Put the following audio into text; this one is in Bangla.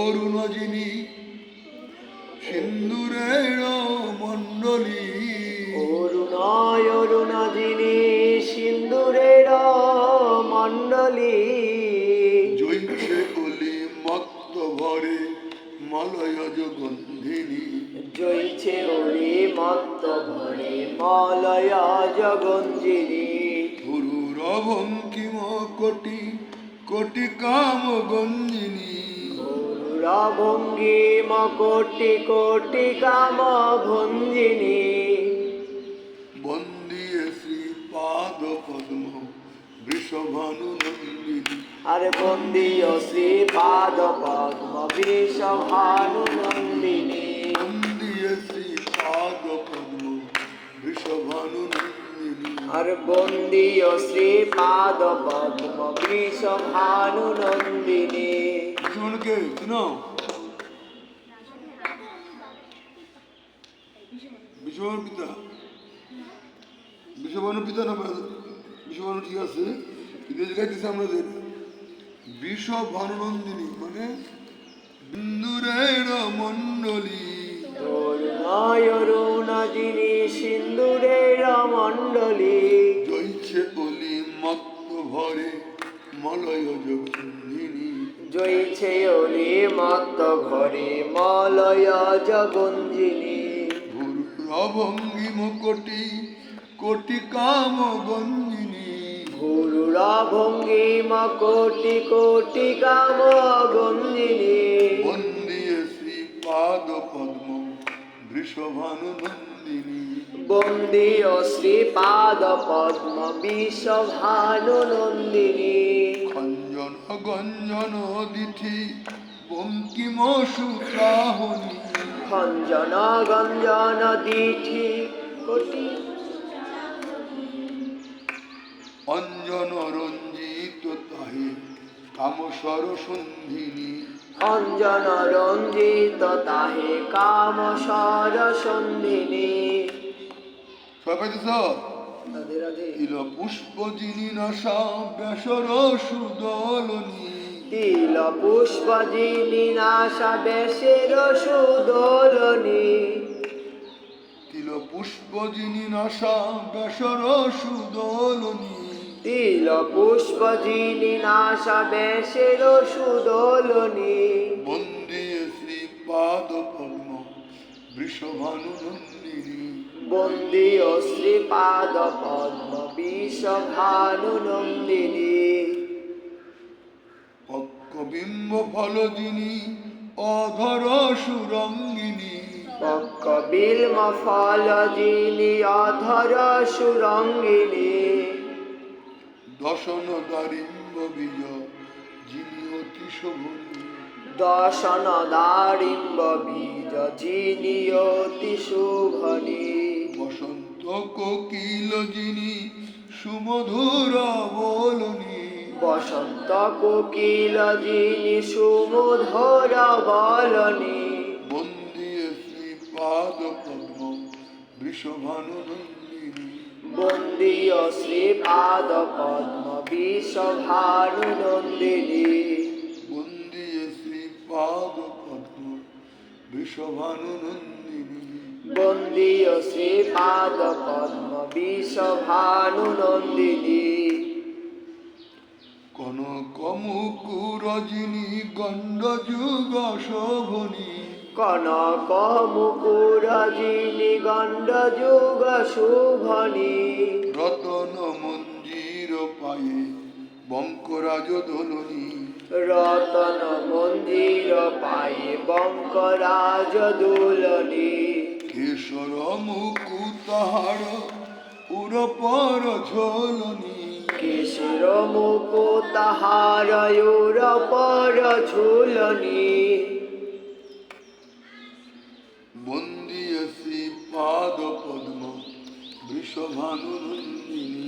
অরুণ যিনি সিন্দুরের মণ্ডলী, অরুণায় অরুণ যিনি সিন্দুরের মণ্ডলী, জৈছে অলি মত্ত ভরে মলয়জ গন্ধিনী, জৈছে ওরে মত্ত ভরে মলয়জ গঞ্জিনী, গুরুর ভঙ্কিম কোটি কোটি কাম গঞ্জিনী, গরুরা ভঙ্গিম কোটি কোটি কাম ভঞ্জিনী, বন্দিয়ে শ্রীপাদ পদ্ম বৃষভানু নন্দিনী, আরে বন্দীয় শ্রীপাদ পদ্ম বিষভানু নন্দিনী, বন্দিয়ে শ্রীপাদ পদ্ম বৃষভানু নন্দিনী, আর বন্দীয় শ্রীপাদ পদ্ম বিষভানু নন্দিনী। বিষ্ণুকে চিনো? বিশ্বভানু পিতা, বিশ্বভানু পিতা না বিশ্বভানু ঠিক আছে, ইংরেজি গাইতেছে আমাদের বিশ্বভানু নন্দিনী মানে সিন্দুরের মণ্ডলী, অরুণায় অরুণ যিনি সিন্দুরের মণ্ডলী, জৈছে অলি মত্ত ভরে মলয়জ গন্ধিনী, জয়ছে ওলি মত্ত ঘরে মলয়জ গঞ্জিনী, ভঙ্গিম কোটি কোটি কাম গঞ্জিনী, গুরুরা ভঙ্গিম কোটি কোটি কাম গঞ্জিনী, বন্দিয়ে শ্রীপাদ পদ্ম বৃষভানু নন্দিনী, বন্দীয় শ্রীপাদ পদ্ম বিষভানু নন্দিনী, খঞ্জন গঞ্জন দিঠি বঙ্কিম সুচাহনী, খঞ্জন গঞ্জন দিঠি কোটি, অঞ্জন রঞ্জিত তাহে কামসর সন্ধিনী, অঞ্জন রঞ্জিত তাহে কাম সর সন্ধিনী। সবাই পাইতেছ? রাধে রাধে। তিল পুষ্প যিনি নাশা বেসর সুদলনী, তিল পুষ্প যিনি নাশা বেশের সুদোলনী, তিল পুষ্প যিনি নাশা বেসর সুদলনী, তিল পুষ্প যিনি নাশা বেশের সুদোলনী, বন্দিয়ে শ্রীপাদ পদ্ম বৃষভানু নন্দিনী, বন্দীয় শ্রীপাদ পদ্ম বিষভানু নন্দিনী, পক্কবিম্ব ফল যিনি অধর সুরঙ্গিনী, পক্ক বিল্ম ফল যিনি অধর সুরঙ্গিনী, দশন দারিম্ব বীজ যিনি অতি শোভনী, দশন দারিম্ব বীজ যিনি অতি শুভনী, বসন্ত কোকিল যিনি সুমধুর বলনী, বসন্ত কোকিল যিনি সুমধুর বলনী, বন্দিয়ে শ্রীপাদ পদ্ম বৃষভানু নন্দিনী, বন্দীয় শ্রীপাদ পদ্ম বিষভানু নন্দিনী, বন্দিয়ে শ্রীপাদ পদ্ম বৃষভানু নন্দিনী, বন্দীয় শ্রীপাদ পদ্ম বিষভানু নন্দিনী, কনক মুকুর যিনি গণ্ড যুগ শোভনী, কনক মুকুর যিনি গণ্ড যুগ শুভনী, রতন মঞ্জির পায়ে বঙ্করাজ দোলনী, রতন মন্দির পায়ে বঙ্করাজ দোলনী, কেশর মুকুতাহার উরপর ঝোলনী, কেশর মুকুট তাহার পর ঝুলনী, বন্দিয়ে শ্রীপাদ পদ্ম বৃষভানু নন্দিনী।